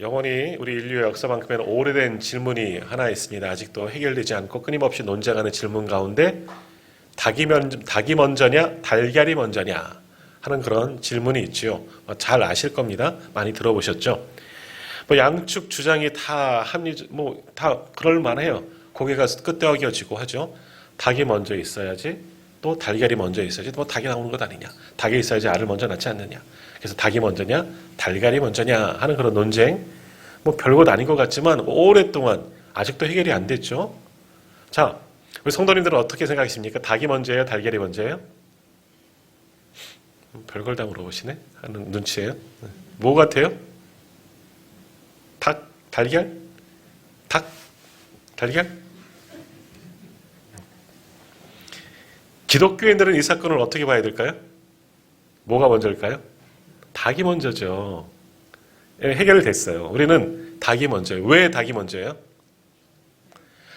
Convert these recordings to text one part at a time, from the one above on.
영원히 우리 인류의 역사만큼에는 오래된 질문이 하나 있습니다. 아직도 해결되지 않고 끊임없이 논쟁하는 질문 가운데 닭이 먼저냐 달걀이 먼저냐 하는 그런 질문이 있지요. 잘 아실 겁니다. 많이 들어보셨죠? 양측 주장이 다 다 그럴 만해요. 고개가 끄덕여지고 하죠. 닭이 먼저 있어야지 또 달걀이 먼저 있어야지 닭이 나오는 것 아니냐. 닭이 있어야지 알을 먼저 낳지 않느냐. 그래서 닭이 먼저냐 달걀이 먼저냐 하는 그런 논쟁, 별것 아닌 것 같지만 오랫동안 아직도 해결이 안 됐죠. 자, 우리 성도님들은 어떻게 생각하십니까? 닭이 먼저예요? 달걀이 먼저예요? 별걸 다 물어보시네 하는 눈치예요. 뭐 같아요? 닭? 달걀? 닭? 달걀? 기독교인들은 이 사건을 어떻게 봐야 될까요? 뭐가 먼저일까요? 닭이 먼저죠. 해결됐어요. 우리는 닭이 먼저예요. 왜 닭이 먼저예요?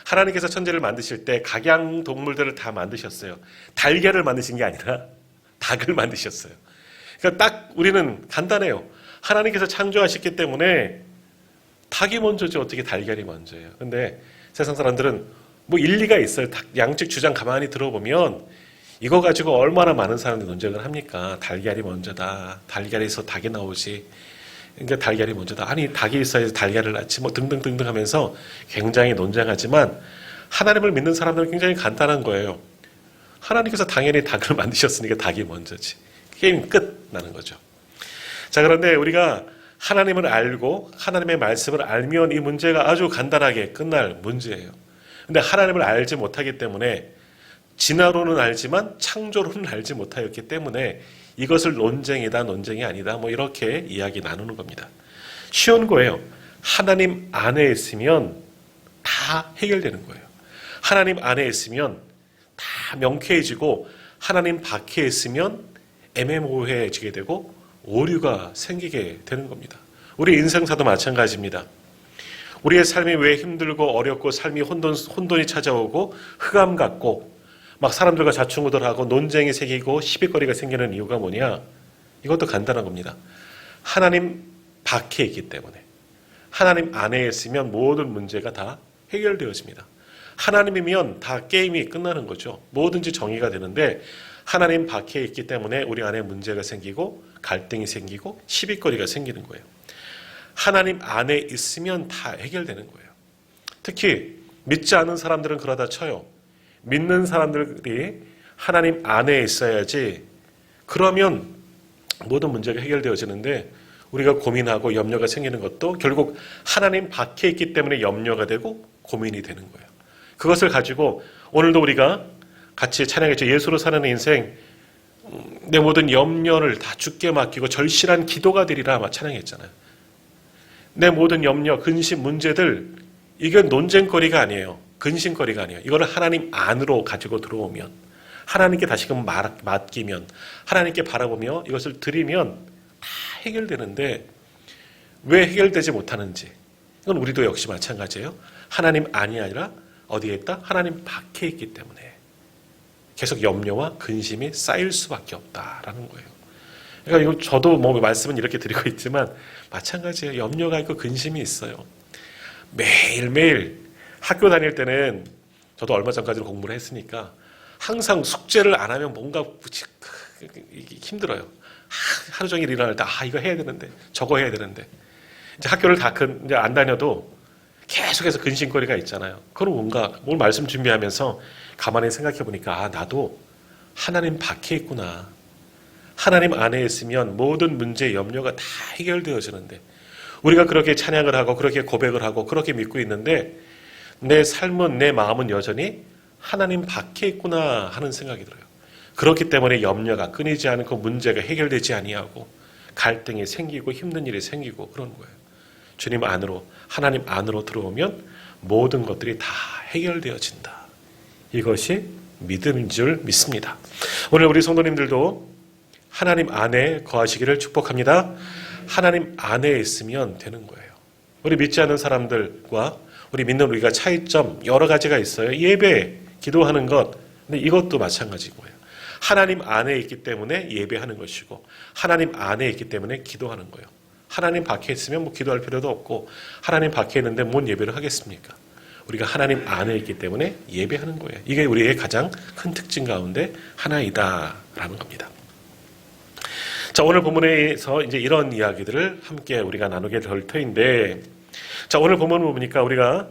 하나님께서 천지를 만드실 때 각양 동물들을 다 만드셨어요. 달걀을 만드신 게 아니라 닭을 만드셨어요. 그러니까 딱 우리는 간단해요. 하나님께서 창조하셨기 때문에 닭이 먼저죠. 어떻게 달걀이 먼저예요. 근데 세상 사람들은 일리가 있어요. 양측 주장 가만히 들어보면 이거 가지고 얼마나 많은 사람들이 논쟁을 합니까? 달걀이 먼저다. 달걀에서 닭이 나오지. 그러니까 달걀이 먼저다. 아니 닭이 있어야지 달걀을 낳지. 등등등등 하면서 굉장히 논쟁하지만 하나님을 믿는 사람들은 굉장히 간단한 거예요. 하나님께서 당연히 닭을 만드셨으니까 닭이 먼저지. 게임 끝 나는 거죠. 자, 그런데 우리가 하나님을 알고 하나님의 말씀을 알면 이 문제가 아주 간단하게 끝날 문제예요. 근데 하나님을 알지 못하기 때문에 진화로는 알지만 창조로는 알지 못하였기 때문에 이것을 논쟁이다 논쟁이 아니다 이렇게 이야기 나누는 겁니다. 쉬운 거예요. 하나님 안에 있으면 다 해결되는 거예요. 하나님 안에 있으면 다 명쾌해지고 하나님 밖에 있으면 애매모호해지게 되고 오류가 생기게 되는 겁니다. 우리 인생사도 마찬가지입니다. 우리의 삶이 왜 힘들고 어렵고 삶이 혼돈이 찾아오고 흑암 같고 사람들과 좌충우돌하고 논쟁이 생기고 시비거리가 생기는 이유가 뭐냐? 이것도 간단한 겁니다. 하나님 밖에 있기 때문에 하나님 안에 있으면 모든 문제가 다 해결되어집니다. 하나님이면 다 게임이 끝나는 거죠. 뭐든지 정의가 되는데 하나님 밖에 있기 때문에 우리 안에 문제가 생기고 갈등이 생기고 시비거리가 생기는 거예요. 하나님 안에 있으면 다 해결되는 거예요. 특히 믿지 않는 사람들은 그러다 쳐요. 믿는 사람들이 하나님 안에 있어야지 그러면 모든 문제가 해결되어지는데 우리가 고민하고 염려가 생기는 것도 결국 하나님 밖에 있기 때문에 염려가 되고 고민이 되는 거예요. 그것을 가지고 오늘도 우리가 같이 찬양했죠. 예수로 사는 인생 내 모든 염려를 다 주께 맡기고 절실한 기도가 되리라 찬양했잖아요. 내 모든 염려, 근심, 문제들 이게 논쟁거리가 아니에요. 근심거리가 아니에요. 이거를 하나님 안으로 가지고 들어오면 하나님께 다시금 맡기면 하나님께 바라보며 이것을 드리면 다 해결되는데 왜 해결되지 못하는지 이건 우리도 역시 마찬가지예요. 하나님 안이 아니라 어디에 있다? 하나님 밖에 있기 때문에 계속 염려와 근심이 쌓일 수밖에 없다라는 거예요. 그러니까 이거 저도 말씀은 이렇게 드리고 있지만 마찬가지예요. 염려가 있고 근심이 있어요. 매일매일 학교 다닐 때는 저도 얼마 전까지는 공부를 했으니까 항상 숙제를 안 하면 뭔가 힘들어요. 하루 종일 일어날 때 이거 해야 되는데 저거 해야 되는데 이제 학교를 이제 안 다녀도 계속해서 근심거리가 있잖아요. 그럼 뭔가 뭘 말씀 준비하면서 가만히 생각해 보니까 나도 하나님 밖에 있구나. 하나님 안에 있으면 모든 문제, 염려가 다 해결되어지는데 우리가 그렇게 찬양을 하고 그렇게 고백을 하고 그렇게 믿고 있는데 내 삶은 내 마음은 여전히 하나님 밖에 있구나 하는 생각이 들어요. 그렇기 때문에 염려가 끊이지 않고 문제가 해결되지 아니하고 갈등이 생기고 힘든 일이 생기고 그런 거예요. 주님 안으로 하나님 안으로 들어오면 모든 것들이 다 해결되어진다. 이것이 믿음인 줄 믿습니다. 오늘 우리 성도님들도 하나님 안에 거하시기를 축복합니다. 하나님 안에 있으면 되는 거예요. 우리 믿지 않는 사람들과 우리 믿는 우리가 차이점 여러 가지가 있어요. 예배, 기도하는 것. 근데 이것도 마찬가지인 거예요. 하나님 안에 있기 때문에 예배하는 것이고 하나님 안에 있기 때문에 기도하는 거예요. 하나님 밖에 있으면 뭐 기도할 필요도 없고 하나님 밖에 있는데 뭔 예배를 하겠습니까? 우리가 하나님 안에 있기 때문에 예배하는 거예요. 이게 우리의 가장 큰 특징 가운데 하나이다라는 겁니다. 자, 오늘 본문에서 이제 이런 이야기들을 함께 우리가 나누게 될 터인데, 자, 오늘 본문을 보니까 우리가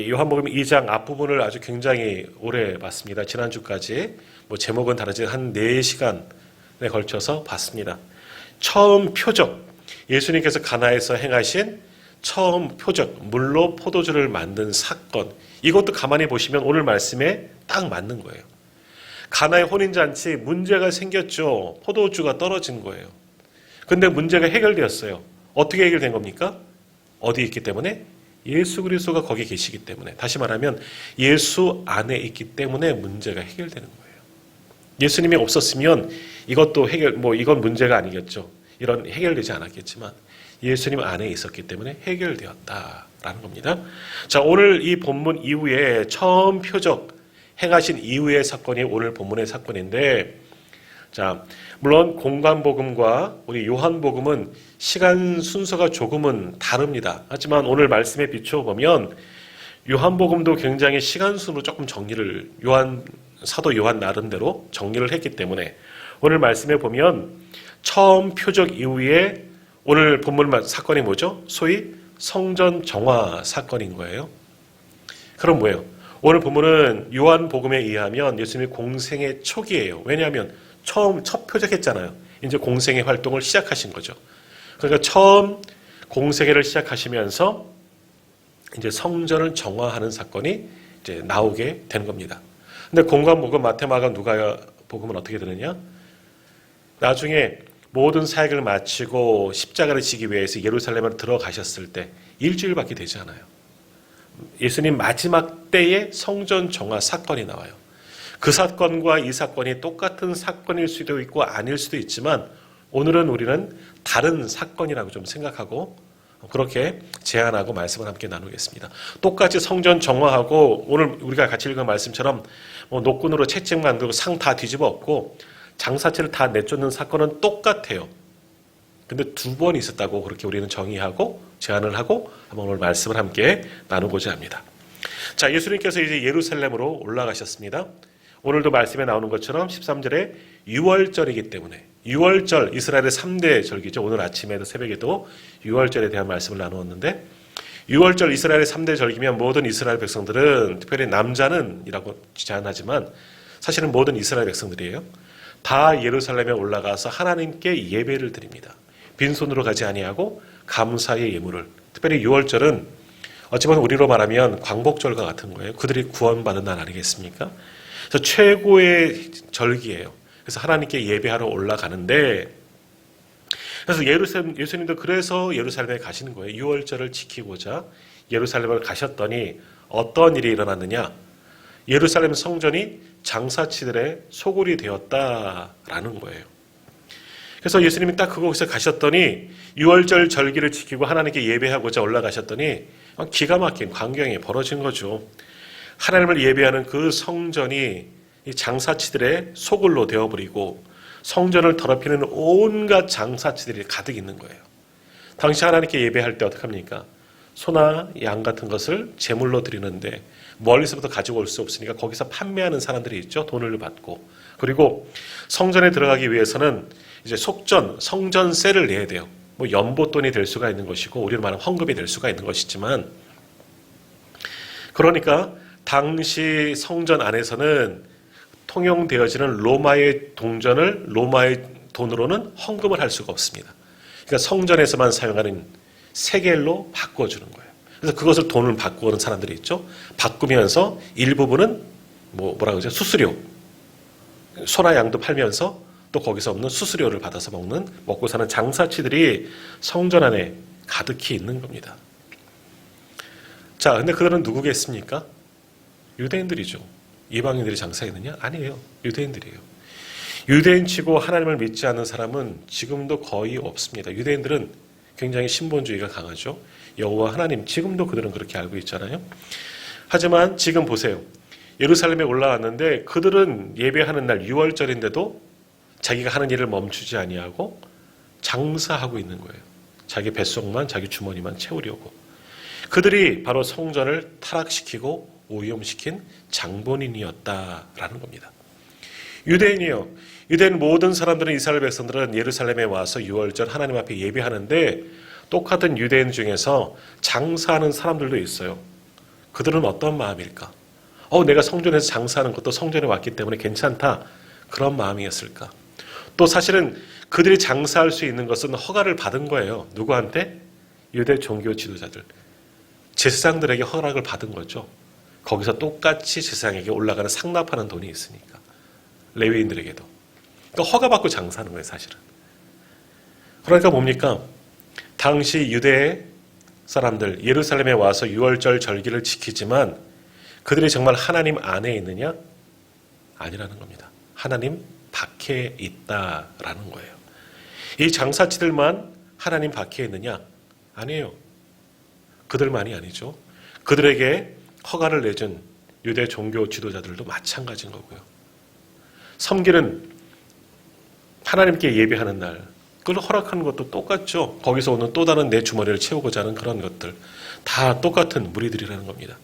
요한복음 2장 앞부분을 아주 굉장히 오래 봤습니다. 지난주까지 뭐 제목은 다르지 한 4시간에 걸쳐서 봤습니다. 처음 표적, 예수님께서 가나에서 행하신 처음 표적, 물로 포도주를 만든 사건, 이것도 가만히 보시면 오늘 말씀에 딱 맞는 거예요. 가나의 혼인잔치 문제가 생겼죠. 포도주가 떨어진 거예요. 근데 문제가 해결되었어요. 어떻게 해결된 겁니까? 어디 있기 때문에? 예수 그리스도가 거기 계시기 때문에. 다시 말하면 예수 안에 있기 때문에 문제가 해결되는 거예요. 예수님이 없었으면 이것도 이건 문제가 아니겠죠. 이런 해결되지 않았겠지만 예수님 안에 있었기 때문에 해결되었다라는 겁니다. 자, 오늘 이 본문 이후에 처음 표적 행하신 이후의 사건이 오늘 본문의 사건인데, 자, 물론 공관복음과 우리 요한복음은 시간 순서가 조금은 다릅니다. 하지만 오늘 말씀에 비춰보면 요한복음도 굉장히 시간 순으로 조금 정리를 사도 요한 나름대로 정리를 했기 때문에 오늘 말씀에 보면 처음 표적 이후에 오늘 본문 사건이 뭐죠? 소위 성전 정화 사건인 거예요. 그럼 뭐예요? 오늘 본문은 요한복음에 의하면 예수님의 공생의 초기예요. 왜냐하면 첫 표적했잖아요. 이제 공생의 활동을 시작하신 거죠. 그러니까 처음 공생애를 시작하시면서 이제 성전을 정화하는 사건이 이제 나오게 된 겁니다. 근데 공관복음, 마태마가, 누가복음은 어떻게 되느냐? 나중에 모든 사역을 마치고 십자가를 지기 위해서 예루살렘으로 들어가셨을 때 일주일밖에 되지 않아요. 예수님 마지막 때의 성전 정화 사건이 나와요. 그 사건과 이 사건이 똑같은 사건일 수도 있고 아닐 수도 있지만 오늘은 우리는 다른 사건이라고 좀 생각하고 그렇게 제안하고 말씀을 함께 나누겠습니다. 똑같이 성전 정화하고 오늘 우리가 같이 읽은 말씀처럼 노끈으로 채찍 만들고 상 다 뒤집어 엎고 장사체를 다 내쫓는 사건은 똑같아요. 근데 2번 있었다고 그렇게 우리는 정의하고 제안을 하고 한번 오늘 말씀을 함께 나누고자 합니다. 자, 예수님께서 이제 예루살렘으로 올라가셨습니다. 오늘도 말씀에 나오는 것처럼 13절에 유월절이기 때문에 유월절 이스라엘의 3대 절기죠. 오늘 아침에도 새벽에도 유월절에 대한 말씀을 나누었는데 유월절 이스라엘의 3대 절기면 모든 이스라엘 백성들은 특별히 남자는 이라고 제안하지만 사실은 모든 이스라엘 백성들이에요. 다 예루살렘에 올라가서 하나님께 예배를 드립니다. 빈손으로 가지 아니하고 감사의 예물을. 특별히 유월절은 어찌 보면 우리로 말하면 광복절과 같은 거예요. 그들이 구원받은 날 아니겠습니까? 그래서 최고의 절기예요. 그래서 하나님께 예배하러 올라가는데 그래서 예수님도 그래서 예루살렘에 가시는 거예요. 유월절을 지키고자 예루살렘을 가셨더니 어떤 일이 일어났느냐? 예루살렘 성전이 장사치들의 소굴이 되었다라는 거예요. 그래서 예수님이 딱 그곳에 가셨더니 유월절 절기를 지키고 하나님께 예배하고자 올라가셨더니 기가 막힌 광경이 벌어진 거죠. 하나님을 예배하는 그 성전이 이 장사치들의 소굴로 되어버리고 성전을 더럽히는 온갖 장사치들이 가득 있는 거예요. 당시 하나님께 예배할 때 어떡합니까? 소나 양 같은 것을 제물로 드리는데 멀리서부터 가지고 올 수 없으니까 거기서 판매하는 사람들이 있죠. 돈을 받고. 그리고 성전에 들어가기 위해서는 이제 성전세를 내야 돼요. 뭐 연보돈이 될 수가 있는 것이고 우리로 말하면 헌금이 될 수가 있는 것이지만 그러니까 당시 성전 안에서는 통용되어지는 로마의 동전을 로마의 돈으로는 헌금을 할 수가 없습니다. 그러니까 성전에서만 사용하는 세겔로 바꿔주는 거예요. 그래서 그것을 돈을 바꾸는 사람들이 있죠. 바꾸면서 일부분은 뭐라 그러죠? 수수료. 소나 양도 팔면서 또 거기서 없는 수수료를 받아서 먹고 사는 장사치들이 성전 안에 가득히 있는 겁니다. 자, 근데 그들은 누구겠습니까? 유대인들이죠. 이방인들이 장사했느냐? 아니에요. 유대인들이에요. 유대인치고 하나님을 믿지 않는 사람은 지금도 거의 없습니다. 유대인들은 굉장히 신본주의가 강하죠. 여호와 하나님, 지금도 그들은 그렇게 알고 있잖아요. 하지만 지금 보세요. 예루살렘에 올라왔는데 그들은 예배하는 날 6월절인데도 자기가 하는 일을 멈추지 아니하고 장사하고 있는 거예요. 자기 뱃속만, 자기 주머니만 채우려고. 그들이 바로 성전을 타락시키고 오염시킨 장본인이었다라는 겁니다. 유대인이요. 유대인 모든 사람들은, 이스라엘 백성들은 예루살렘에 와서 유월절 하나님 앞에 예배하는데, 똑같은 유대인 중에서 장사하는 사람들도 있어요. 그들은 어떤 마음일까? 내가 성전에서 장사하는 것도 성전에 왔기 때문에 괜찮다. 그런 마음이었을까? 또 사실은 그들이 장사할 수 있는 것은 허가를 받은 거예요. 누구한테? 유대 종교 지도자들. 제사장들에게 허락을 받은 거죠. 거기서 똑같이 제사장에게 올라가는 상납하는 돈이 있으니까. 레위인들에게도. 그러니까 허가받고 장사하는 거예요, 사실은. 그러니까 뭡니까? 당시 유대 사람들, 예루살렘에 와서 유월절 절기를 지키지만 그들이 정말 하나님 안에 있느냐? 아니라는 겁니다. 하나님 밖에 있다라는 거예요. 이 장사치들만 하나님 밖에 있느냐? 아니에요. 그들만이 아니죠. 그들에게 허가를 내준 유대 종교 지도자들도 마찬가지인 거고요. 섬기는, 하나님께 예배하는 날, 그걸 허락하는 것도 똑같죠. 거기서 오는 또 다른 내 주머니를 채우고자 하는 그런 것들, 다 똑같은 무리들이라는 겁니다.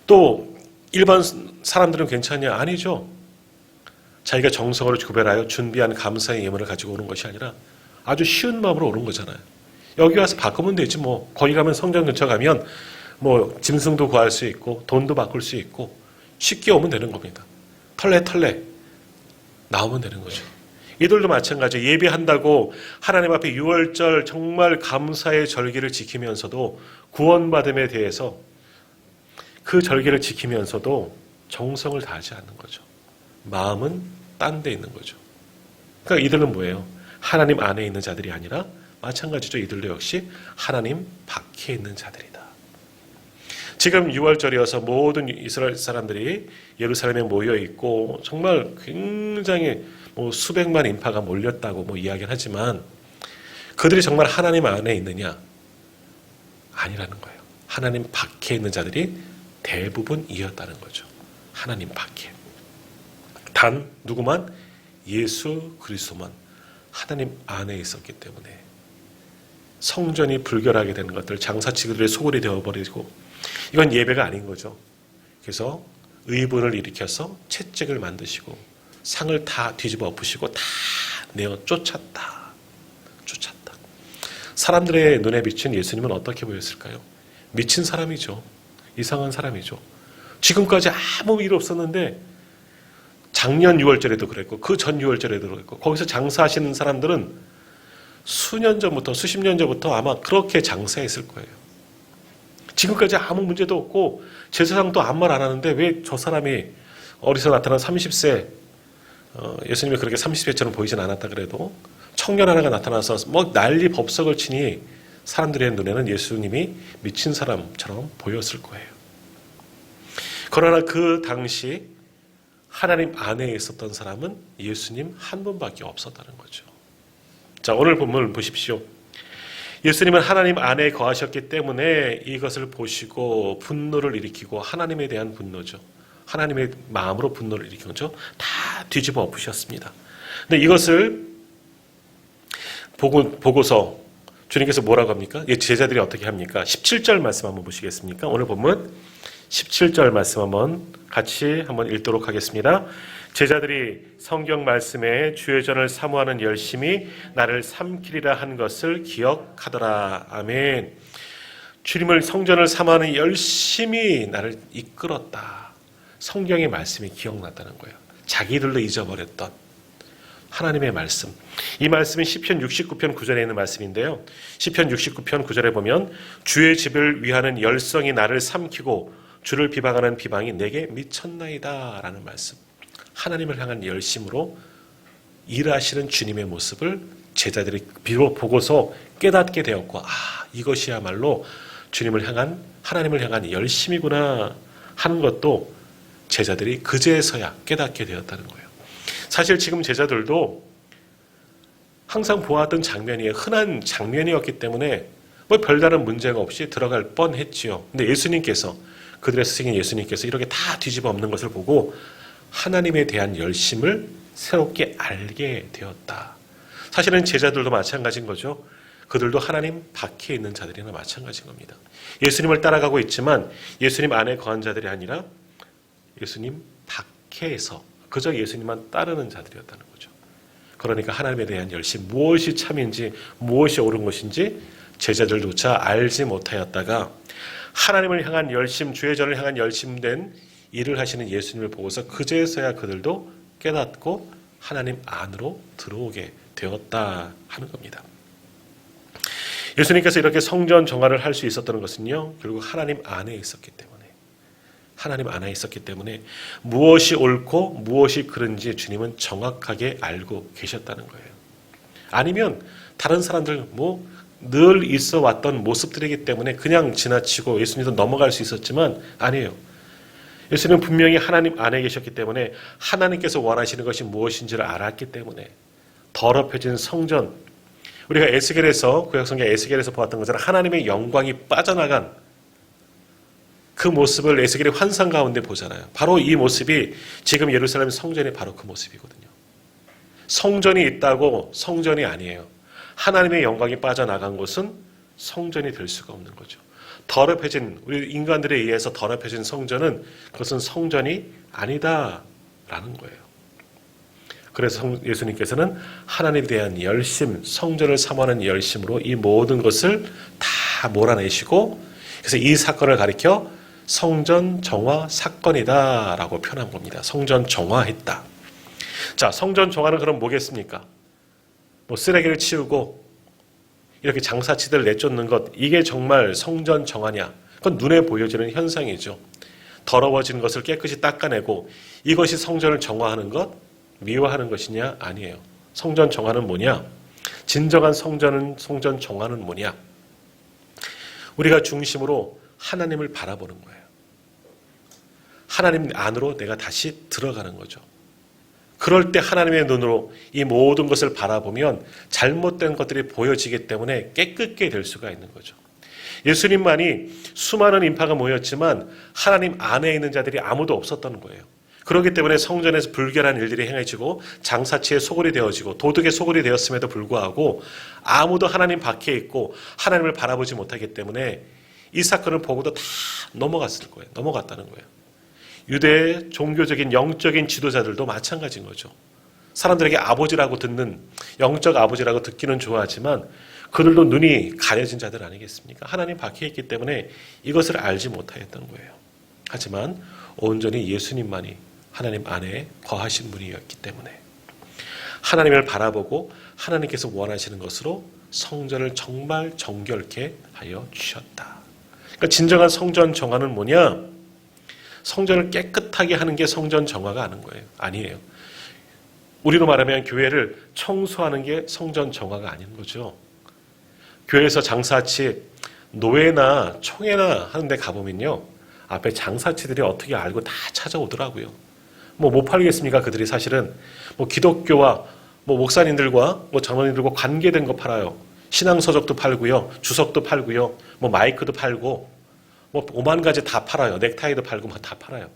또 일반 사람들은 괜찮냐? 아니죠. 자기가 정성으로 구별하여 준비한 감사의 예물을 가지고 오는 것이 아니라 아주 쉬운 마음으로 오는 거잖아요. 여기 와서 바꾸면 되지 뭐. 거기 가면, 성전 근처 가면 뭐 짐승도 구할 수 있고 돈도 바꿀 수 있고 쉽게 오면 되는 겁니다. 털레 나오면 되는 거죠. 이들도 마찬가지. 예배한다고 하나님 앞에 유월절 정말 감사의 절기를 지키면서도, 구원받음에 대해서 그 절기를 지키면서도 정성을 다하지 않는 거죠. 마음은 딴 데 있는 거죠. 그러니까 이들은 뭐예요? 하나님 안에 있는 자들이 아니라 마찬가지죠. 이들도 역시 하나님 밖에 있는 자들이다. 지금 6월절이어서 모든 이스라엘 사람들이 예루살렘에 모여 있고 정말 굉장히 수백만 인파가 몰렸다고 이야기를 하지만, 그들이 정말 하나님 안에 있느냐? 아니라는 거예요. 하나님 밖에 있는 자들이 대부분이었다는 거죠. 하나님 밖에. 단 누구만? 예수 그리스도만 하나님 안에 있었기 때문에 성전이 불결하게 되는 것들, 장사치들의 소굴이 되어버리고, 이건 예배가 아닌 거죠. 그래서 의분을 일으켜서 채찍을 만드시고 상을 다 뒤집어 엎으시고 다 내어 쫓았다. 사람들의 눈에 비친 예수님은 어떻게 보였을까요? 미친 사람이죠. 이상한 사람이죠. 지금까지 아무 일 없었는데 작년 6월절에도 그랬고 그 전 6월절에도 그랬고, 거기서 장사하시는 사람들은 수년 전부터, 수십 년 전부터 아마 그렇게 장사했을 거예요. 지금까지 아무 문제도 없고 제사장도 아무 말 안 하는데 왜 저 사람이 어디서 나타난 30세, 예수님이 그렇게 30세처럼 보이진 않았다 그래도 청년 하나가 나타나서 난리 법석을 치니 사람들의 눈에는 예수님이 미친 사람처럼 보였을 거예요. 그러나 그 당시 하나님 안에 있었던 사람은 예수님 한 분밖에 없었다는 거죠. 자, 오늘 본문을 보십시오. 예수님은 하나님 안에 거하셨기 때문에 이것을 보시고 분노를 일으키고, 하나님에 대한 분노죠. 하나님의 마음으로 분노를 일으킨 거죠. 다 뒤집어 엎으셨습니다. 근데 이것을 보고서 주님께서 뭐라고 합니까? 제자들이 어떻게 합니까? 17절 말씀 한번 보시겠습니까? 오늘 본문 17절 말씀 같이 한번 읽도록 하겠습니다. 제자들이 성경 말씀에 주의 전을 사모하는 열심히 나를 삼키리라 한 것을 기억하더라. 아멘. 주님을, 성전을 사모하는 열심히 나를 이끌었다. 성경의 말씀이 기억났다는 거예요. 자기들도 잊어버렸던 하나님의 말씀. 이 말씀은 시편 69편 9절에 있는 말씀인데요. 시편 69편 9절에 보면 주의 집을 위하는 열성이 나를 삼키고 주를 비방하는 비방이 내게 미쳤나이다 라는 말씀. 하나님을 향한 열심으로 일하시는 주님의 모습을 제자들이 비록 보고서 깨닫게 되었고, 이것이야말로 주님을 향한, 하나님을 향한 열심이구나 하는 것도 제자들이 그제서야 깨닫게 되었다는 거예요. 사실 지금 제자들도 항상 보았던 장면이 흔한 장면이었기 때문에 별다른 문제가 없이 들어갈 뻔했지요. 근데 예수님께서, 그들의 스승인 예수님께서 이렇게 다 뒤집어 엎는 것을 보고 하나님에 대한 열심을 새롭게 알게 되었다. 사실은 제자들도 마찬가지인 거죠. 그들도 하나님 밖에 있는 자들이나 마찬가지인 겁니다. 예수님을 따라가고 있지만 예수님 안에 거한 자들이 아니라 예수님 밖에서 그저 예수님만 따르는 자들이었다는 거죠. 그러니까 하나님에 대한 열심, 무엇이 참인지 무엇이 옳은 것인지 제자들조차 알지 못하였다가 하나님을 향한 열심, 주의 전을 향한 열심된 일을 하시는 예수님을 보고서 그제서야 그들도 깨닫고 하나님 안으로 들어오게 되었다 하는 겁니다. 예수님께서 이렇게 성전 정화를 할 수 있었던 것은요, 결국 하나님 안에 있었기 때문에, 하나님 안에 있었기 때문에 무엇이 옳고 무엇이 그른지 주님은 정확하게 알고 계셨다는 거예요. 아니면 다른 사람들 늘 있어 왔던 모습들이기 때문에 그냥 지나치고 예수님도 넘어갈 수 있었지만 아니에요. 예수님은 분명히 하나님 안에 계셨기 때문에 하나님께서 원하시는 것이 무엇인지를 알았기 때문에 더럽혀진 성전, 우리가 에스겔에서, 구약성경 에스겔에서 보았던 것처럼 하나님의 영광이 빠져나간 그 모습을 에스겔의 환상 가운데 보잖아요. 바로 이 모습이 지금 예루살렘 성전이 바로 그 모습이거든요. 성전이 있다고 성전이 아니에요. 하나님의 영광이 빠져나간 곳은 성전이 될 수가 없는 거죠. 더럽혀진, 우리 인간들에 의해서 더럽혀진 성전은 그것은 성전이 아니다라는 거예요. 그래서 예수님께서는 하나님에 대한 열심, 성전을 삼하는 열심으로 이 모든 것을 다 몰아내시고, 그래서 이 사건을 가리켜 성전 정화 사건이다라고 표현한 겁니다. 성전 정화했다. 자, 성전 정화는 그럼 뭐겠습니까? 쓰레기를 치우고 이렇게 장사치들 내쫓는 것, 이게 정말 성전 정화냐? 그건 눈에 보여지는 현상이죠. 더러워진 것을 깨끗이 닦아내고 이것이 성전을 정화하는 것, 미화하는 것이냐? 아니에요. 성전 정화는 뭐냐? 진정한 성전 정화는 뭐냐? 우리가 중심으로 하나님을 바라보는 거예요. 하나님 안으로 내가 다시 들어가는 거죠. 그럴 때 하나님의 눈으로 이 모든 것을 바라보면 잘못된 것들이 보여지기 때문에 깨끗게 될 수가 있는 거죠. 예수님만이 수많은 인파가 모였지만 하나님 안에 있는 자들이 아무도 없었던 거예요. 그렇기 때문에 성전에서 불결한 일들이 행해지고 장사치의 소굴이 되어지고 도둑의 소굴이 되었음에도 불구하고 아무도 하나님 밖에 있고 하나님을 바라보지 못하기 때문에 이 사건을 보고도 다 넘어갔다는 거예요. 유대의 종교적인 영적인 지도자들도 마찬가지인 거죠. 사람들에게 아버지라고 듣는, 영적 아버지라고 듣기는 좋아하지만 그들도 눈이 가려진 자들 아니겠습니까? 하나님 밖에 있기 때문에 이것을 알지 못하였던 거예요. 하지만 온전히 예수님만이 하나님 안에 거하신 분이었기 때문에 하나님을 바라보고 하나님께서 원하시는 것으로 성전을 정말 정결케 하여 주셨다. 그러니까 진정한 성전 정화는 뭐냐? 성전을 깨끗하게 하는 게 성전 정화가 아니에요. 우리로 말하면 교회를 청소하는 게 성전 정화가 아닌 거죠. 교회에서 장사치, 노회나 총회나 하는 데 가보면요, 앞에 장사치들이 어떻게 알고 다 찾아오더라고요. 못 팔겠습니까? 그들이 사실은 기독교와 목사님들과 장로님들과 관계된 거 팔아요. 신앙서적도 팔고요, 주석도 팔고요, 마이크도 팔고 5만 가지 다 팔아요. 넥타이도 팔고 다 팔아요.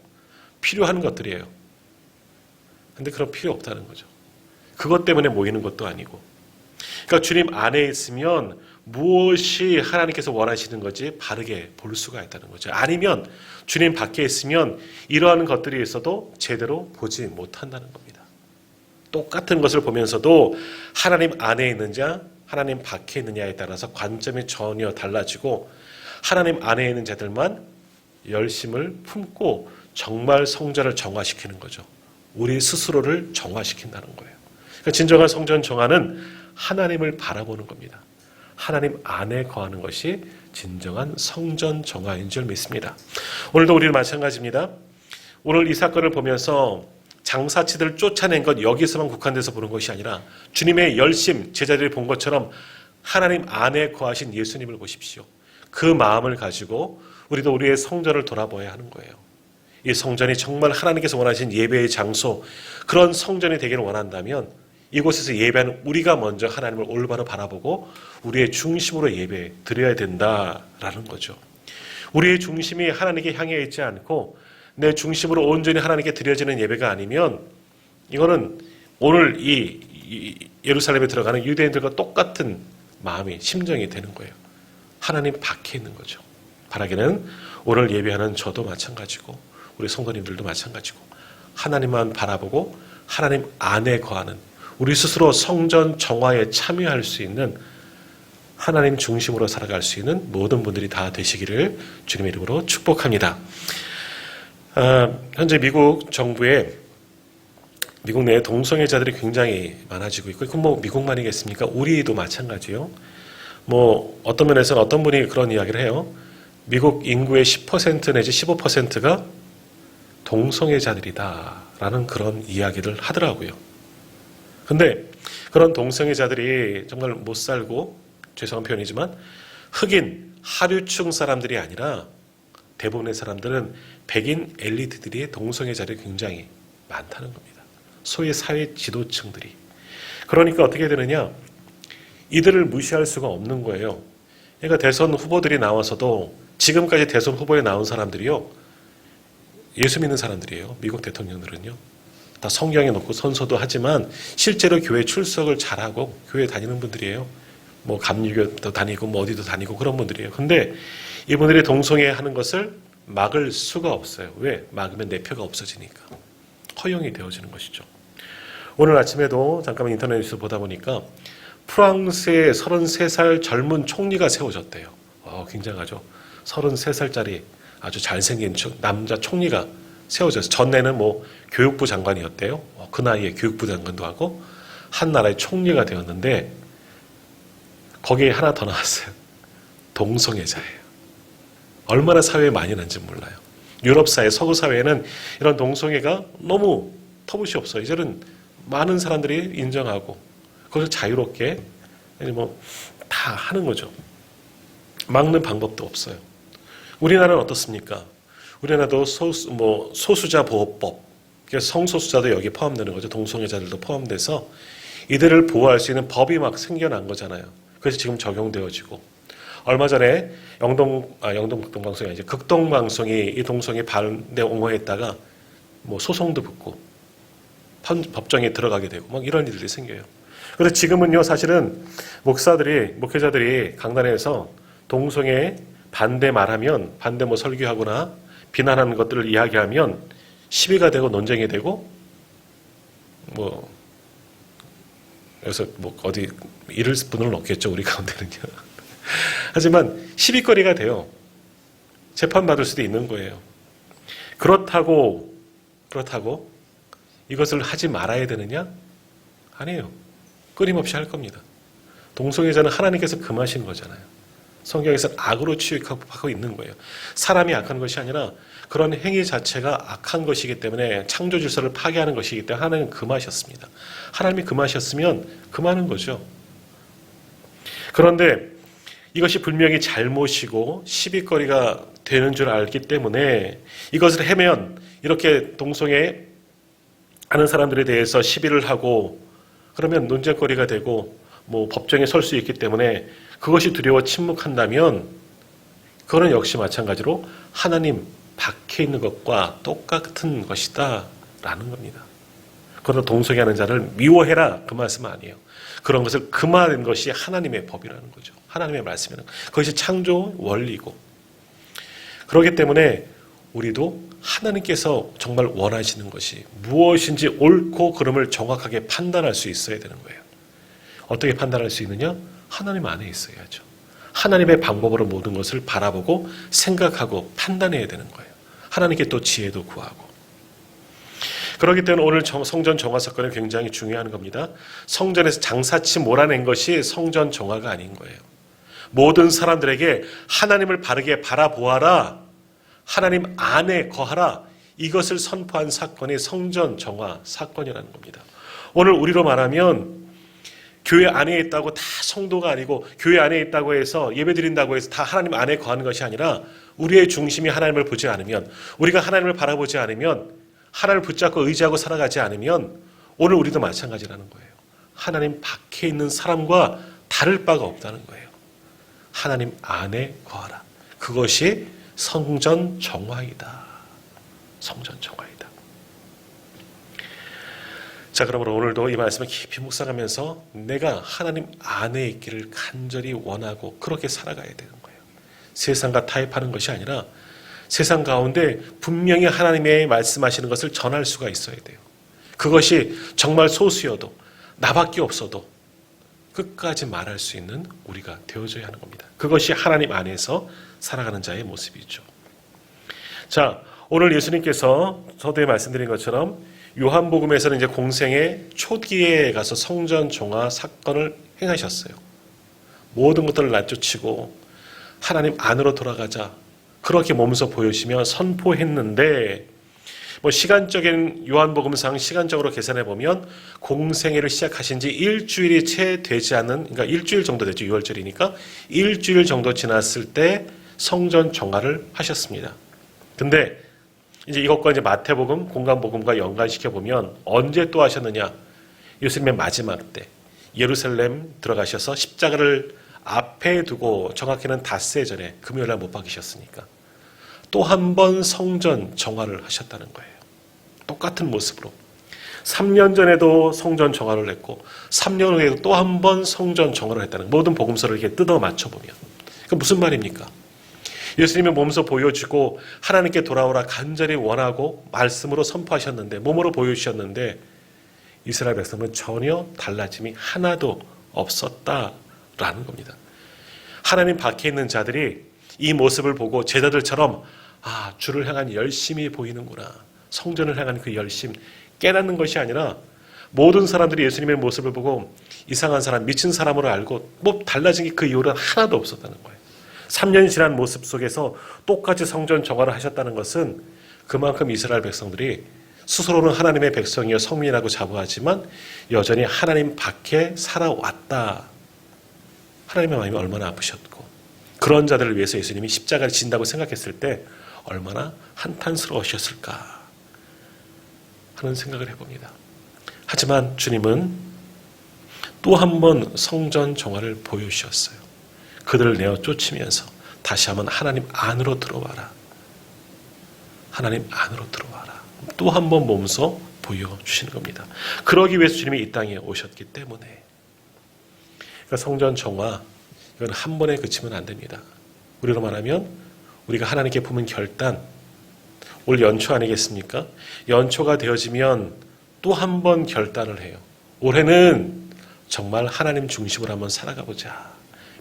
필요한 것들이에요. 근데 그런 필요 없다는 거죠. 그것 때문에 모이는 것도 아니고. 그러니까 주님 안에 있으면 무엇이 하나님께서 원하시는 건지 바르게 볼 수가 있다는 거죠. 아니면 주님 밖에 있으면 이러한 것들이 있어도 제대로 보지 못한다는 겁니다. 똑같은 것을 보면서도 하나님 안에 있느냐 하나님 밖에 있느냐에 따라서 관점이 전혀 달라지고 하나님 안에 있는 자들만 열심을 품고 정말 성전을 정화시키는 거죠. 우리 스스로를 정화시킨다는 거예요. 그러니까 진정한 성전 정화는 하나님을 바라보는 겁니다. 하나님 안에 거하는 것이 진정한 성전 정화인 줄 믿습니다. 오늘도 우리는 마찬가지입니다. 오늘 이 사건을 보면서 장사치들을 쫓아낸 것 여기서만 국한돼서 보는 것이 아니라 주님의 열심, 제자들이 본 것처럼 하나님 안에 거하신 예수님을 보십시오. 그 마음을 가지고 우리도 우리의 성전을 돌아봐야 하는 거예요. 이 성전이 정말 하나님께서 원하신 예배의 장소, 그런 성전이 되기를 원한다면 이곳에서 예배하는 우리가 먼저 하나님을 올바로 바라보고 우리의 중심으로 예배 드려야 된다라는 거죠. 우리의 중심이 하나님께 향해 있지 않고 내 중심으로 온전히 하나님께 드려지는 예배가 아니면 이거는 오늘 이 예루살렘에 들어가는 유대인들과 똑같은 마음이 심정이 되는 거예요. 하나님 밖에 있는 거죠. 바라기는 오늘 예배하는 저도 마찬가지고 우리 성도님들도 마찬가지고 하나님만 바라보고 하나님 안에 거하는 우리 스스로 성전 정화에 참여할 수 있는 하나님 중심으로 살아갈 수 있는 모든 분들이 다 되시기를 주님의 이름으로 축복합니다. 현재 미국 정부에 미국 내에 동성애자들이 굉장히 많아지고 있고 그건 뭐 미국만이겠습니까? 우리도 마찬가지요. 뭐 어떤 면에서는 어떤 분이 그런 이야기를 해요. 미국 인구의 10% 내지 15%가 동성애자들이다라는 그런 이야기를 하더라고요. 근데 그런 동성애자들이 정말 못 살고 죄송한 표현이지만 흑인 하류층 사람들이 아니라 대부분의 사람들은 백인 엘리트들이 동성애자들이 굉장히 많다는 겁니다. 소위 사회 지도층들이. 그러니까 어떻게 되느냐? 이들을 무시할 수가 없는 거예요. 그러니까 대선 후보들이 나와서도 지금까지 대선 후보에 나온 사람들이요. 예수 믿는 사람들이에요. 미국 대통령들은요. 다 성경에 놓고 선서도 하지만 실제로 교회 출석을 잘하고 교회 다니는 분들이에요. 뭐 감리교도 다니고 뭐 어디도 다니고 그런 분들이에요. 근데 이분들이 동성애 하는 것을 막을 수가 없어요. 왜? 막으면 내 표가 없어지니까. 허용이 되어지는 것이죠. 오늘 아침에도 잠깐만 인터넷 뉴스 보다 보니까 프랑스의 33살 젊은 총리가 세워졌대요. 굉장하죠. 33살짜리 아주 잘생긴 남자 총리가 세워져서 전에는 뭐 교육부 장관이었대요. 그 나이에 교육부 장관도 하고 한 나라의 총리가 되었는데 거기에 하나 더 나왔어요. 동성애자예요. 얼마나 사회에 많이 난지 몰라요. 유럽 사회, 서구 사회에는 이런 동성애가 너무 터무시 없어요. 이제는 많은 사람들이 인정하고 그것을 자유롭게 뭐 다 하는 거죠. 막는 방법도 없어요. 우리나라는 어떻습니까? 우리나라도 소수자 보호법, 성소수자도 여기 포함되는 거죠. 동성애자들도 포함돼서 이들을 보호할 수 있는 법이 막 생겨난 거잖아요. 그래서 지금 적용되어지고 얼마 전에 영동극동방송이 아니죠. 극동방송이 이 동성애 반대 옹호했다가 뭐 소송도 붙고 법정에 들어가게 되고 막 이런 일들이 생겨요. 그래서 지금은요 사실은 목회자들이 강단에서 동성애 반대 말하면 반대 뭐 설교하거나 비난하는 것들을 이야기하면 시비가 되고 논쟁이 되고 뭐 그래서 뭐 어디 잃을 분은 없겠죠 우리 가운데는요. 하지만 시비거리가 돼요. 재판받을 수도 있는 거예요. 그렇다고 이것을 하지 말아야 되느냐? 아니에요. 끊임없이 할 겁니다. 동성애자는 하나님께서 금하신 거잖아요. 성경에서는 악으로 취급하고 있는 거예요. 사람이 악한 것이 아니라 그런 행위 자체가 악한 것이기 때문에 창조 질서를 파괴하는 것이기 때문에 하나님은 금하셨습니다. 하나님이 금하셨으면 금하는 거죠. 그런데 이것이 분명히 잘못이고 시비거리가 되는 줄 알기 때문에 이것을 해면 이렇게 동성애 하는 사람들에 대해서 시비를 하고 그러면 논쟁거리가 되고 뭐 법정에 설 수 있기 때문에 그것이 두려워 침묵한다면 그거는 역시 마찬가지로 하나님 밖에 있는 것과 똑같은 것이다 라는 겁니다. 그러나 동성애하는 자를 미워해라 그 말씀은 아니에요. 그런 것을 금하는 것이 하나님의 법이라는 거죠. 하나님의 말씀이라는 것. 그것이 창조 원리고 그렇기 때문에 우리도 하나님께서 정말 원하시는 것이 무엇인지 옳고 그름을 정확하게 판단할 수 있어야 되는 거예요. 어떻게 판단할 수 있느냐? 하나님 안에 있어야죠. 하나님의 방법으로 모든 것을 바라보고 생각하고 판단해야 되는 거예요. 하나님께 또 지혜도 구하고. 그렇기 때문에 오늘 성전 정화 사건은 굉장히 중요한 겁니다. 성전에서 장사치 몰아낸 것이 성전 정화가 아닌 거예요. 모든 사람들에게 하나님을 바르게 바라보아라. 하나님 안에 거하라. 이것을 선포한 사건이 성전 정화 사건이라는 겁니다. 오늘 우리로 말하면 교회 안에 있다고 다 성도가 아니고 교회 안에 있다고 해서 예배드린다고 해서 다 하나님 안에 거하는 것이 아니라 우리의 중심이 하나님을 보지 않으면 우리가 하나님을 바라보지 않으면 하나님을 붙잡고 의지하고 살아가지 않으면 오늘 우리도 마찬가지라는 거예요. 하나님 밖에 있는 사람과 다를 바가 없다는 거예요. 하나님 안에 거하라. 그것이 성전 정화이다. 성전 정화이다. 자, 그러므로 오늘도 이 말씀을 깊이 묵상하면서 내가 하나님 안에 있기를 간절히 원하고 그렇게 살아가야 되는 거예요. 세상과 타협하는 것이 아니라 세상 가운데 분명히 하나님의 말씀하시는 것을 전할 수가 있어야 돼요. 그것이 정말 소수여도 나밖에 없어도 끝까지 말할 수 있는 우리가 되어져야 하는 겁니다. 그것이 하나님 안에서 살아가는 자의 모습이죠. 자, 오늘 예수님께서 서두에 말씀드린 것처럼 요한복음에서는 이제 공생의 초기에 가서 성전 종화 사건을 행하셨어요. 모든 것들을 낮추치고 하나님 안으로 돌아가자 그렇게 몸소 보여주시며 선포했는데 시간적인 요한복음상 시간적으로 계산해 보면 공생애를 시작하신 지 일주일이 채 되지 않는, 그러니까 일주일 정도 됐죠. 6월절이니까 일주일 정도 지났을 때 성전 정화를 하셨습니다. 근데 이제 이것과 이제 마태복음, 공간복음과 연관시켜 보면 언제 또 하셨느냐? 예수님의 마지막 때 예루살렘 들어가셔서 십자가를 앞에 두고 정확히는 닷새 전에 금요일 날 못 박이셨으니까 또 한 번 성전 정화를 하셨다는 거예요. 똑같은 모습으로. 3년 전에도 성전 정화를 했고 3년 후에도 또 한 번 성전 정화를 했다는 모든 복음서를 이렇게 뜯어 맞춰보면 그 무슨 말입니까? 예수님의 몸소 보여주고 하나님께 돌아오라 간절히 원하고 말씀으로 선포하셨는데 몸으로 보여주셨는데 이스라엘 백성은 전혀 달라짐이 하나도 없었다라는 겁니다. 하나님 밖에 있는 자들이 이 모습을 보고 제자들처럼 주를 향한 열심이 보이는구나. 성전을 향한 그 열심 깨닫는 것이 아니라 모든 사람들이 예수님의 모습을 보고 이상한 사람, 미친 사람으로 알고 달라진 게 그 이유는 하나도 없었다는 거예요. 3년이 지난 모습 속에서 똑같이 성전 정화를 하셨다는 것은 그만큼 이스라엘 백성들이 스스로는 하나님의 백성이여 성민이라고 자부하지만 여전히 하나님 밖에 살아왔다. 하나님의 마음이 얼마나 아프셨고 그런 자들을 위해서 예수님이 십자가를 진다고 생각했을 때 얼마나 한탄스러우셨을까 하는 생각을 해봅니다. 하지만 주님은 또 한 번 성전 정화를 보여주셨어요. 그들을 내어 쫓으면서 다시 한번 하나님 안으로 들어와라. 하나님 안으로 들어와라. 또 한 번 몸소 보여주시는 겁니다. 그러기 위해서 주님이 이 땅에 오셨기 때문에. 그러니까 성전 정화 이건 한 번에 그치면 안 됩니다. 우리로 말하면 우리가 하나님께 품은 결단 올 연초 아니겠습니까? 연초가 되어지면 또 한 번 결단을 해요. 올해는 정말 하나님 중심으로 한번 살아가 보자.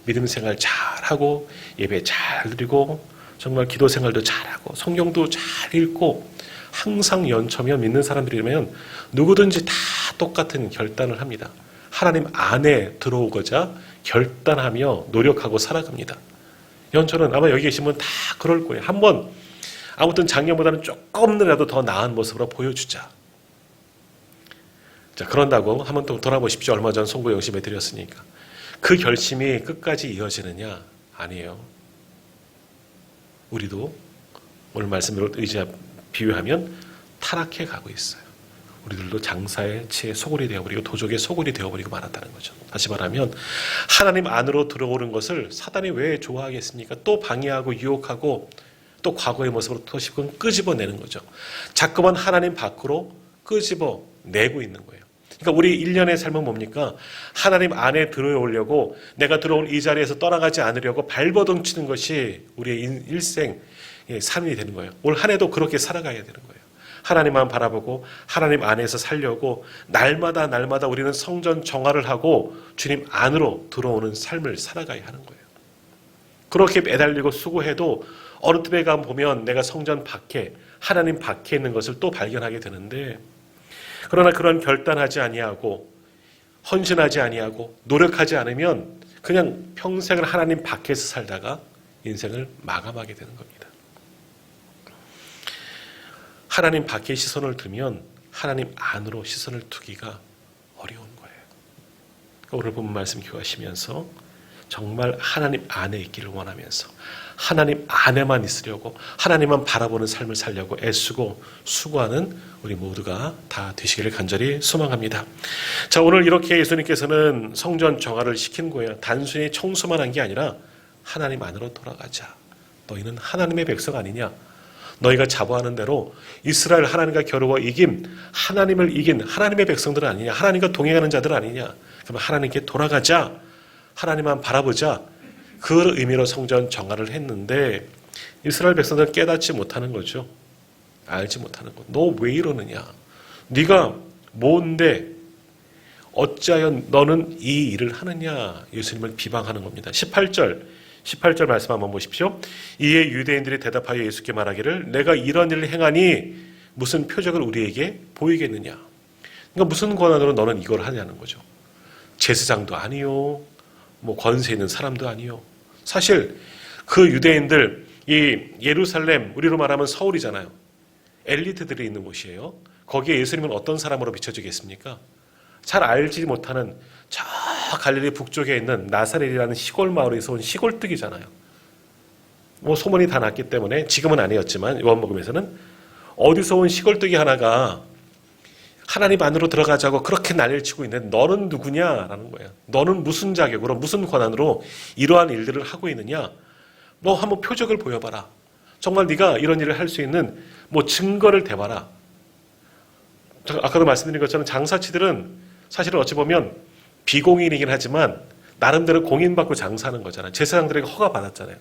믿음 생활 잘하고 예배 잘 드리고 정말 기도 생활도 잘하고 성경도 잘 읽고 항상 연초면 믿는 사람들이면 누구든지 다 똑같은 결단을 합니다. 하나님 안에 들어오고자 결단하며 노력하고 살아갑니다. 연초는 아마 여기 계신 분 다 그럴 거예요. 한번 아무튼 작년보다는 조금이라도 더 나은 모습으로 보여주자. 자, 그런다고 한번 또 돌아보십시오. 얼마 전 송구 영심에 드렸으니까. 그 결심이 끝까지 이어지느냐? 아니에요. 우리도 오늘 말씀으로 비유하면 타락해 가고 있어요. 우리들도 장사의 치에 소굴이 되어버리고 도적의 소굴이 되어버리고 말았다는 거죠. 다시 말하면 하나님 안으로 들어오는 것을 사단이 왜 좋아하겠습니까? 또 방해하고 유혹하고 또 과거의 모습으로 토시고 끄집어내는 거죠. 자꾸만 하나님 밖으로 끄집어내고 있는 거예요. 그러니까 우리 1년의 삶은 뭡니까? 하나님 안에 들어오려고 내가 들어온 이 자리에서 떠나가지 않으려고 발버둥 치는 것이 우리의 일생 삶이 되는 거예요. 올 한 해도 그렇게 살아가야 되는 거예요. 하나님만 바라보고 하나님 안에서 살려고 날마다 우리는 성전 정화를 하고 주님 안으로 들어오는 삶을 살아가야 하는 거예요. 그렇게 매달리고 수고해도 어느 틈에 가면 보면 내가 성전 밖에 하나님 밖에 있는 것을 또 발견하게 되는데 그러나 그런 결단하지 아니하고 헌신하지 아니하고 노력하지 않으면 그냥 평생을 하나님 밖에서 살다가 인생을 마감하게 되는 겁니다. 하나님 밖에 시선을 두면 하나님 안으로 시선을 두기가 어려운 거예요. 오늘 본문 말씀 기억하시면서 정말 하나님 안에 있기를 원하면서 하나님 안에만 있으려고 하나님만 바라보는 삶을 살려고 애쓰고 수고하는 우리 모두가 다 되시기를 간절히 소망합니다. 자, 오늘 이렇게 예수님께서는 성전 정화를 시킨 거예요. 단순히 청소만 한 게 아니라 하나님 안으로 돌아가자. 너희는 하나님의 백성 아니냐? 너희가 자부하는 대로 이스라엘 하나님과 겨루어 이긴 하나님을 이긴 하나님의 백성들 아니냐, 하나님과 동행하는 자들 아니냐. 그러면 하나님께 돌아가자, 하나님만 바라보자, 그 의미로 성전 정화를 했는데 이스라엘 백성들은 깨닫지 못하는 거죠. 알지 못하는 거. 너 왜 이러느냐, 네가 뭔데 어찌하여 너는 이 일을 하느냐, 예수님을 비방하는 겁니다. 18절 말씀 한번 보십시오. 이에 유대인들이 대답하여 예수께 말하기를 내가 이런 일을 행하니 무슨 표적을 우리에게 보이겠느냐. 그러니까 무슨 권한으로 너는 이걸 하냐는 거죠. 제사장도 아니요, 뭐 권세 있는 사람도 아니요. 사실 그 유대인들, 이 예루살렘, 우리로 말하면 서울이잖아요. 엘리트들이 있는 곳이에요. 거기에 예수님은 어떤 사람으로 비춰지겠습니까? 잘 알지 못하는 저 갈릴리 북쪽에 있는 나사렛이라는 시골 마을에서 온 시골뜨기잖아요. 뭐 소문이 다 났기 때문에, 지금은 아니었지만 요한복음에서는 어디서 온 시골뜨기 하나가 하나님 안으로 들어가자고 그렇게 난리를 치고 있는데 너는 누구냐라는 거예요. 너는 무슨 자격으로, 무슨 권한으로 이러한 일들을 하고 있느냐. 너 한번 표적을 보여봐라. 정말 네가 이런 일을 할 수 있는 뭐 증거를 대봐라. 아까도 말씀드린 것처럼 장사치들은 사실은 어찌 보면 비공인이긴 하지만 나름대로 공인받고 장사하는 거잖아요. 제사장들에게 허가 받았잖아요.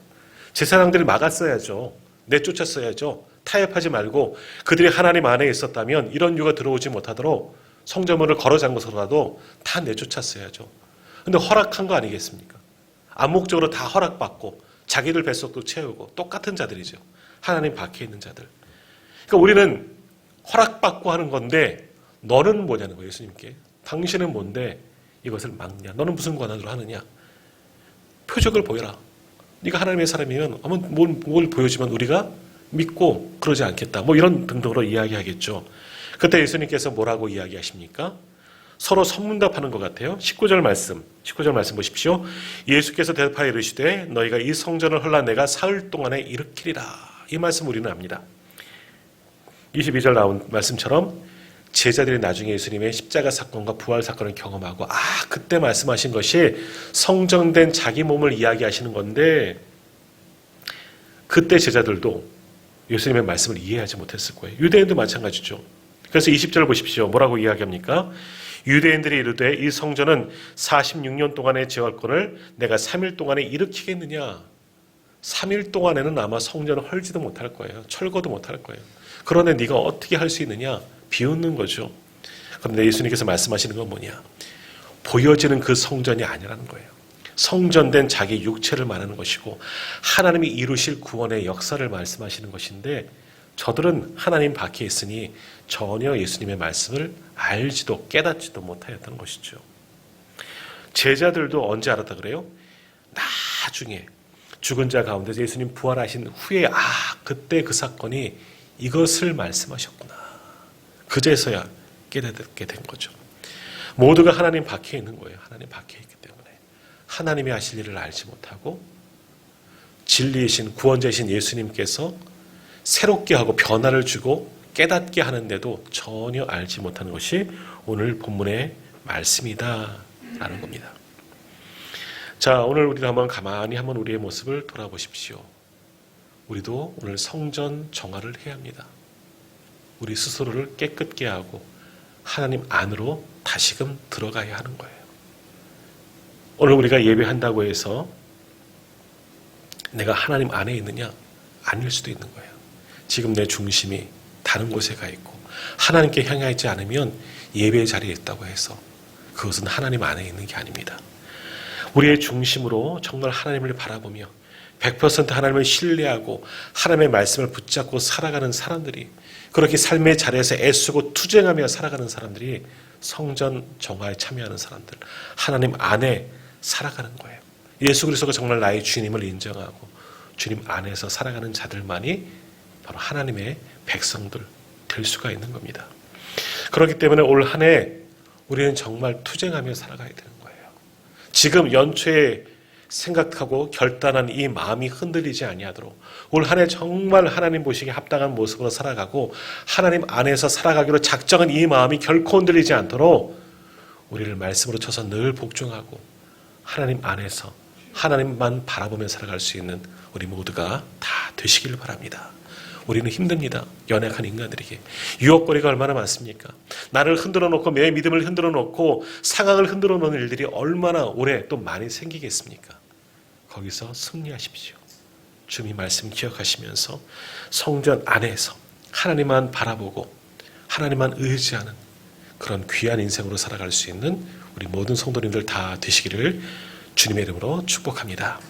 제사장들이 막았어야죠. 내쫓았어야죠. 타협하지 말고 그들이 하나님 안에 있었다면 이런 유가 들어오지 못하도록 성전문을 걸어 잠궈서라도 다 내쫓았어야죠. 근데 허락한 거 아니겠습니까? 암묵적으로 다 허락받고 자기들 뱃속도 채우고 똑같은 자들이죠. 하나님 밖에 있는 자들. 그러니까 우리는 허락받고 하는 건데 너는 뭐냐는 거예요. 예수님께. 당신은 뭔데 이것을 막냐. 너는 무슨 권한으로 하느냐. 표적을 보여라. 네가 하나님의 사람이면 뭘 보여주면 우리가 믿고 그러지 않겠다. 뭐 이런 등등으로 이야기하겠죠. 그때 예수님께서 뭐라고 이야기하십니까? 서로 선문답하는 것 같아요. 19절 말씀 보십시오. 예수께서 대답하여 이르시되 너희가 이 성전을 헐라 내가 사흘 동안에 일으키리라. 이 말씀 우리는 압니다. 22절 나온 말씀처럼 제자들이 나중에 예수님의 십자가 사건과 부활 사건을 경험하고 그때 말씀하신 것이 성전된 자기 몸을 이야기하시는 건데 그때 제자들도 예수님의 말씀을 이해하지 못했을 거예요. 유대인도 마찬가지죠. 그래서 20절을 보십시오. 뭐라고 이야기합니까? 유대인들이 이르되 이 성전은 46년 동안의 재활권을 내가 3일 동안에 일으키겠느냐. 3일 동안에는 아마 성전을 헐지도 못할 거예요. 철거도 못할 거예요. 그런데 네가 어떻게 할 수 있느냐? 비웃는 거죠. 그런데 예수님께서 말씀하시는 건 뭐냐? 보여지는 그 성전이 아니라는 거예요. 성전된 자기 육체를 말하는 것이고 하나님이 이루실 구원의 역사를 말씀하시는 것인데 저들은 하나님 밖에 있으니 전혀 예수님의 말씀을 알지도 깨닫지도 못하였다는 것이죠. 제자들도 언제 알았다 그래요? 나중에 죽은 자 가운데서 예수님 부활하신 후에 그때 그 사건이 이것을 말씀하셨구나. 그제서야 깨닫게 된 거죠. 모두가 하나님 밖에 있는 거예요. 하나님 밖에 있기 때문에 하나님이 하실 일을 알지 못하고 진리이신 구원자이신 예수님께서 새롭게 하고 변화를 주고 깨닫게 하는데도 전혀 알지 못하는 것이 오늘 본문의 말씀이다라는 겁니다. 자, 오늘 우리가 가만히 한번 우리의 모습을 돌아보십시오. 우리도 오늘 성전 정화를 해야 합니다. 우리 스스로를 깨끗게 하고 하나님 안으로 다시금 들어가야 하는 거예요. 오늘 우리가 예배한다고 해서 내가 하나님 안에 있느냐? 아닐 수도 있는 거예요. 지금 내 중심이 다른 곳에 가 있고 하나님께 향해 있지 않으면 예배의 자리에 있다고 해서 그것은 하나님 안에 있는 게 아닙니다. 우리의 중심으로 정말 하나님을 바라보며 100% 하나님을 신뢰하고 하나님의 말씀을 붙잡고 살아가는 사람들이, 그렇게 삶의 자리에서 애쓰고 투쟁하며 살아가는 사람들이 성전 정화에 참여하는 사람들, 하나님 안에 살아가는 거예요. 예수 그리스도가 정말 나의 주님을 인정하고 주님 안에서 살아가는 자들만이 바로 하나님의 백성들 될 수가 있는 겁니다. 그렇기 때문에 올 한 해 우리는 정말 투쟁하며 살아가야 되는 거예요. 지금 연초에 생각하고 결단한 이 마음이 흔들리지 아니하도록 올 한 해 정말 하나님 보시기에 합당한 모습으로 살아가고 하나님 안에서 살아가기로 작정한 이 마음이 결코 흔들리지 않도록 우리를 말씀으로 쳐서 늘 복종하고 하나님 안에서 하나님만 바라보며 살아갈 수 있는 우리 모두가 다 되시길 바랍니다. 우리는 힘듭니다. 연약한 인간들에게. 유혹거리가 얼마나 많습니까? 나를 흔들어 놓고 내 믿음을 흔들어 놓고 상황을 흔들어 놓는 일들이 얼마나 오래 또 많이 생기겠습니까? 거기서 승리하십시오. 주님의 말씀 기억하시면서 성전 안에서 하나님만 바라보고 하나님만 의지하는 그런 귀한 인생으로 살아갈 수 있는 우리 모든 성도님들 다 되시기를 주님의 이름으로 축복합니다.